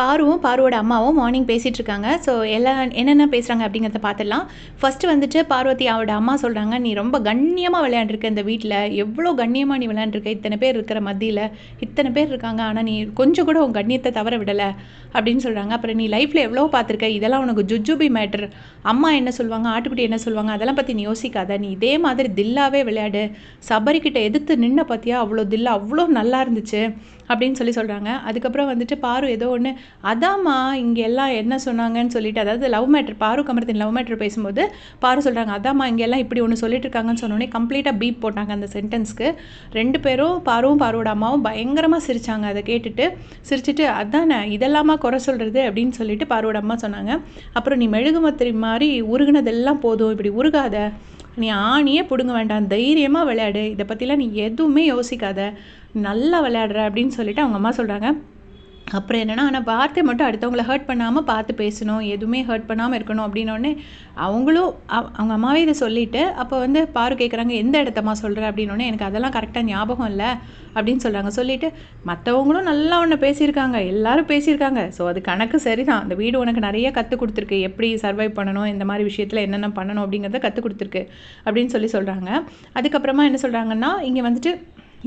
பாருவும் பாருவோட அம்மாவும் மார்னிங் பேசிகிட்டு இருக்காங்க. ஸோ என்னென்ன பேசுகிறாங்க அப்படிங்கிறத பார்த்துடலாம். ஃபஸ்ட்டு வந்துட்டு பார்வதி அவரோட அம்மா சொல்கிறாங்க, நீ ரொம்ப கண்ணியமாக விளையாண்டுருக்க இந்த வீட்டில், எவ்வளோ கண்ணியமாக நீ விளையாண்டுருக்க, இத்தனை பேர் இருக்கிற மத்தியில், இத்தனை பேர் இருக்காங்க, ஆனால் நீ கொஞ்சம் கூட உன் கண்ணியத்தை தவற விடலை அப்படின்னு சொல்கிறாங்க. அப்புறம் நீ லைஃப்பில் எவ்வளோ பார்த்துருக்க, இதெல்லாம் உனக்கு ஜுஜுபி மேட்டர், அம்மா என்ன சொல்லுவாங்க, ஆட்டுக்குட்டி என்ன சொல்லுவாங்க, அதெல்லாம் பற்றி நீ யோசிக்காத, நீ இதே மாதிரி தில்லாவே விளையாடு, சபரிக்கிட்ட எதிர்த்து நின்ன பார்த்தியா, அவ்வளோ தில்லா அவ்வளோ நல்லா இருந்துச்சு அப்படின்னு சொல்கிறாங்க. அதுக்கப்புறம் வந்துட்டு பாரு ஏதோ ஒன்று, அதாம்மா இங்கே எல்லாம் என்ன சொன்னாங்கன்னு சொல்லிட்டு, அதாவது லவ் மேட்ரு, பாரு கமர்தீன் லவ் மேட்ரு பேசும்போது பாரு சொல்கிறாங்க, அதாம்மா இங்கே எல்லாம் இப்படி ஒன்று சொல்லிட்டு இருக்காங்கன்னு சொன்னோடனே கம்ப்ளீட்டாக பீப் போட்டாங்க அந்த சென்டென்ஸ்க்கு. 2 பேரும் பாருவும் பாருவோட அம்மாவும் பயங்கரமாக சிரித்தாங்க. அதை கேட்டுட்டு சிரிச்சுட்டு, அதானே இதெல்லாமா குறை சொல்கிறது அப்படின்னு சொல்லிட்டு பாருவோட அம்மா சொன்னாங்க. அப்புறம் நீ மெழுகுமத்திரி மாதிரி உருகுனதெல்லாம் போதும், இப்படி உருகாத, நீ ஆணியே பிடுங்க வேண்டாம், தைரியமாக விளையாடு, இதை பற்றிலாம் நீ எதுவுமே யோசிக்காத, நல்லா விளையாடுற அப்படின்னு சொல்லிட்டு அவங்க அம்மா சொல்கிறாங்க. அப்புறம் என்னென்னா, ஆனால் வார்த்தை மட்டும் அடுத்தவங்கள ஹர்ட் பண்ணாமல் பார்த்து பேசணும், எதுவுமே ஹர்ட் பண்ணாமல் இருக்கணும் அப்படின்னோடனே அவங்களும் அவங்க அம்மாவே இதை சொல்லிவிட்டு, அப்போ வந்து பாரு கேட்குறாங்க, எந்த இடத்தம்மா சொல்கிற அப்படின்னோடனே, எனக்கு அதெல்லாம் கரெக்டாக ஞாபகம் இல்லை அப்படின்னு சொல்கிறாங்க. சொல்லிவிட்டு மற்றவங்களும் நல்லா ஒன்று பேசியிருக்காங்க, எல்லாரும் பேசியிருக்காங்க, ஸோ அது கணக்கு சரி தான், அந்த வீடு உனக்கு நிறைய கற்றுக் கொடுத்துருக்கு, எப்படி சர்வைவ் பண்ணணும், இந்த மாதிரி விஷயத்தில் என்னென்ன பண்ணணும் அப்படிங்கிறத கற்றுக் கொடுத்துருக்கு அப்படின்னு சொல்கிறாங்க. அதுக்கப்புறமா என்ன சொல்கிறாங்கன்னா, இங்கே வந்துட்டு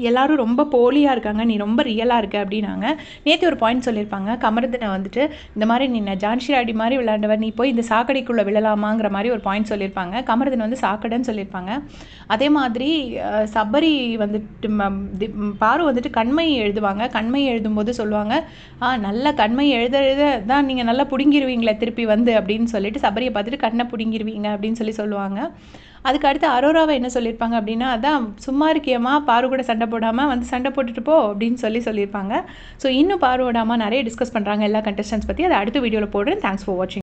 எல்லாரும் ரொம்ப போலியாக இருக்காங்க, நீ ரொம்ப ரியலாக இருக்க அப்படின்னாங்க. நேற்று ஒரு பாயிண்ட் சொல்லியிருப்பாங்க, கமருதனை வந்துட்டு இந்த மாதிரி நீ ஜான்சி ராடி மாதிரி விளையாண்டவர், நீ போய் இந்த சாக்கடைக்குள்ளே விழலாமாங்கிற மாதிரி ஒரு பாயிண்ட் சொல்லியிருப்பாங்க. கமருதன் வந்து சாக்கடைன்னு சொல்லியிருப்பாங்க. அதே மாதிரி சபரி வந்துட்டு பாரு வந்துட்டு கண்மை எழுதுவாங்க. கண்மை எழுதும்போது சொல்லுவாங்க, நல்ல கண்மை எழுத தான் நீங்கள் நல்லா பிடுங்கிடுவீங்களே திருப்பி வந்து அப்படின்னு சொல்லிட்டு சபரியை பார்த்துட்டு கண்ணை பிடுங்கிடுவீங்க அப்படின்னு சொல்லுவாங்க. அதுக்கு அடுத்து அரோராவை என்ன சொல்லியிருப்பாங்க அப்படின்னா, அதான் சும்மா இருக்கியம்மா, பாரு கூட சண்டை போடாமல் வந்து சண்டை போட்டுட்டு போ அப்படின்னு சொல்லியிருப்பாங்க. ஸோ இன்னும் பாருவோட அம்மா நிறைய டிஸ்கஸ் பண்ணுறாங்க எல்லா கண்டஸ்டன்ஸ் பற்றி. அதை அடுத்த வீடியோவில் போடுறேன். தேங்க்ஸ் ஃபார் வாட்சிங்.